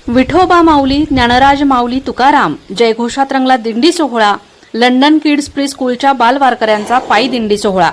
विठोबा माऊली, ज्ञानराज माऊली तुकाराम जयघोषात रंगला दिंडी सोहळा. लंडन किड्स प्री स्कूलच्या बालवारकऱ्यांचा पायी दिंडी सोहळा.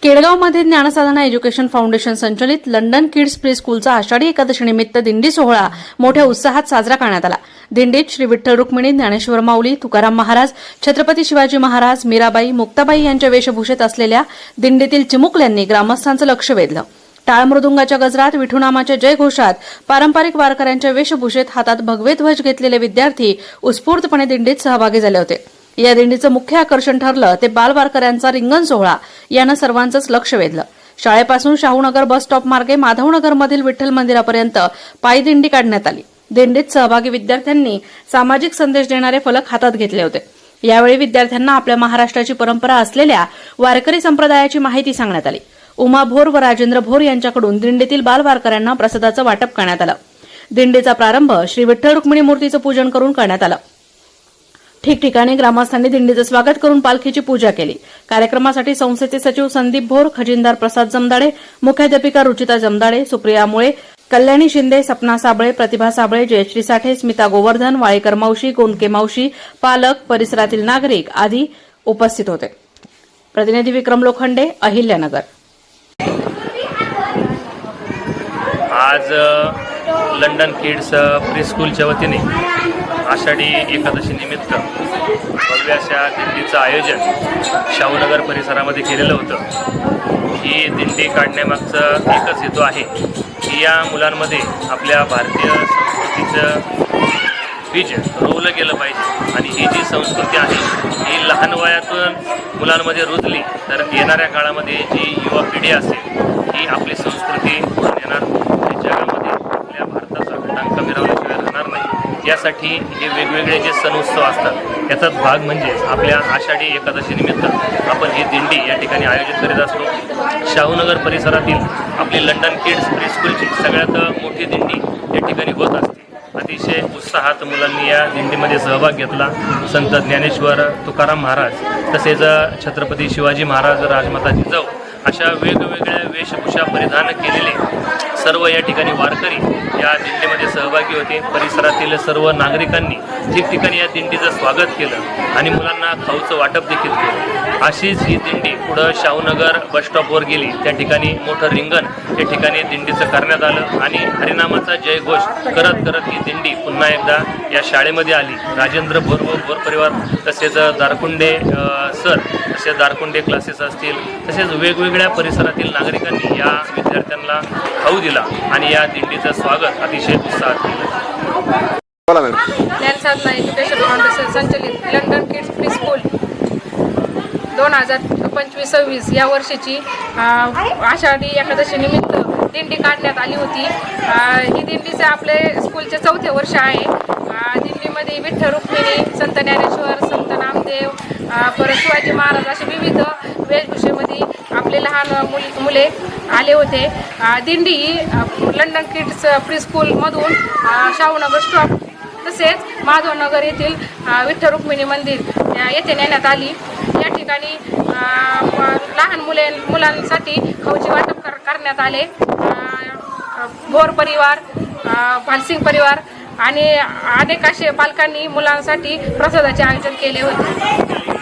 केडगावमध्ये ज्ञानसाधना एज्युकेशन फाउंडेशन संचलित लंडन किड्स प्री स्कूलचा आषाढी एकादशी निमित्त दिंडी सोहळा मोठ्या उत्साहात साजरा करण्यात आला. दिंडीत श्री विठ्ठल रुक्मिणी, ज्ञानेश्वर माऊली, तुकाराम महाराज, छत्रपती शिवाजी महाराज, मीराबाई, मुक्ताबाई यांच्या वेशभूषेत असलेल्या दिंडीतील चिमुकल्यांनी ग्रामस्थांचं लक्ष वेधलं. टाळ मृदुंगाच्या गजरात, विठुनामाच्या जयघोषात, पारंपरिक वारकऱ्यांच्या वेशभूषेत हातात भगवे ध्वज घेतलेले विद्यार्थी उत्स्फूर्तपणे दिंडीत सहभागी झाले होते. या दिंडीचं मुख्य आकर्षण ठरलं ते बालवारकऱ्यांचा रिंगण सोहळा. यानं सर्वांचंच लक्ष वेधलं. शाळेपासून शाहूनगर बस स्टॉप मार्गे माधवनगरमधील विठ्ठल मंदिरापर्यंत पायी दिंडी काढण्यात आली. दिंडीत सहभागी विद्यार्थ्यांनी सामाजिक संदेश देणारे फलक हातात घेतले होते. यावेळी विद्यार्थ्यांना आपल्या महाराष्ट्राची परंपरा असलेल्या वारकरी संप्रदायाची माहिती सांगण्यात आली. उमा भोर व राजेंद्र भोर यांच्याकडून दिंडीतील बालवारकऱ्यांना प्रसादाचं वाटप करण्यात आलं. दिंडीचा प्रारंभ श्री विठ्ठल रुक्मिणी मूर्तीचं पूजन करून करण्यात आलं. ठिकठिकाणी ग्रामस्थांनी दिंडीचं स्वागत करून पालखीची पूजा केली. कार्यक्रमासाठी संस्थेचे सचिव संदीप भोर, खजिनदार प्रसाद जमदाडे, मुख्याध्यापिका रुचिता जमदाडे, सुप्रिया मुळे, कल्याणी शिंदे, सपना साबळे, प्रतिभा साबळे, जयश्री साठे, स्मिता गोवर्धन, वाळेकर मावशी, गोंदके मावशी, पालक, परिसरातील नागरिक आदी उपस्थित होते. प्रतिनिधी विक्रम लोखंडे, अहिल्यानगर. आज लंडन किड्स प्री स्कूलच्या वतीने आषाढी एकादशी निमित्त भव्य अशा दिंडीचं आयोजन शाहूनगर परिसरामध्ये केलेलं होतं. ही दिंडी काढण्यामागचं एकच हेतू आहे की या मुलांमध्ये आपल्या भारतीय संस्कृतीचं बीज रोवलं गेलं पाहिजे आणि ही जी संस्कृती आहे ही लहान वयातून मुलांमध्ये रुजली तर येणाऱ्या काळामध्ये जी युवा पिढी असेल ही आपली संस्कृती पुढे येणार, जगामध्ये आपल्या भारताचा डंका मिरवल्याशिवाय राहणार नाही. यासाठी हे वेगवेगळे जे सण उत्सव असतात याचाच भाग म्हणजेच आपल्या आषाढी एकादशी निमित्त आपण ही दिंडी या ठिकाणी आयोजित करीत असतो. शाहूनगर परिसरातील आपली लंडन किड्स प्री स्कूलची सगळ्यात मोठी दिंडी या ठिकाणी होत असते. अतिशय उत्साहात मुलांनी या दिंडीमध्ये सहभाग घेतला. संत ज्ञानेश्वर, तुकाराम महाराज तसेच छत्रपती शिवाजी महाराज, राजमाता जिजाऊ अशा वेगवेगळ्या वेशभूषा परिधान केलेले सर्व या ठिकाणी वारकरी या दिंडीमध्ये सहभागी होते. परिसरातील सर्व नागरिकांनी ठिकठिकाणी या दिंडीचं स्वागत केलं आणि मुलांना खाऊचं वाटप देखील केलं. अशीच ही दिंडी पुढं शाहूनगर बस स्टॉपवर गेली. त्या ठिकाणी मोठं रिंगण या ठिकाणी दिंडीचं करण्यात आलं आणि हरिनामाचा जयघोष करत करत ही दिंडी पुन्हा एकदा या शाळेमध्ये आली. राजेंद्र भोर व भोर परिवार तसेच दारकुंडे सर, तसेच दारकुंडे क्लासेस असतील, तसेच वेगवेगळ्या परिसरातील नागरिकांनी या विद्यार्थ्यांना खाऊ दिला आणि या दिंडीचं स्वागत अतिशय उत्साहात केलं. ज्ञानसाधना एज्युकेशन फाउंडेशन संचलित लंडन किड्स प्री स्कूल 2025-26 या वर्षीची आषाढी एकादशी निमित्त दिंडी काढण्यात आली होती. ही दिंडीचे आपले स्कूलचे 4थे वर्ष आहे. दिंडीमध्ये विठ्ठल रुक्मिणी, संत ज्ञानेश्वर, संत नामदेव, परत शिवाजी महाराज असे विविध वेशभूषेमध्ये आपले लहान मुले आले होते. दिंडी ही लंडन किड्स प्री स्कूलमधून शाहूनगर स्टॉप तसेच माधवनगर येथील विठ्ठल रुक्मिणी मंदिर येथे नेण्यात आली. या ठिकाणी लहान मुलांसाठी खाऊचे वाटप करण्यात आले. भोर परिवार, भालसिंग परिवार आणि अनेक असे पालकांनी मुलांसाठी प्रसादाचे आयोजन केले होते.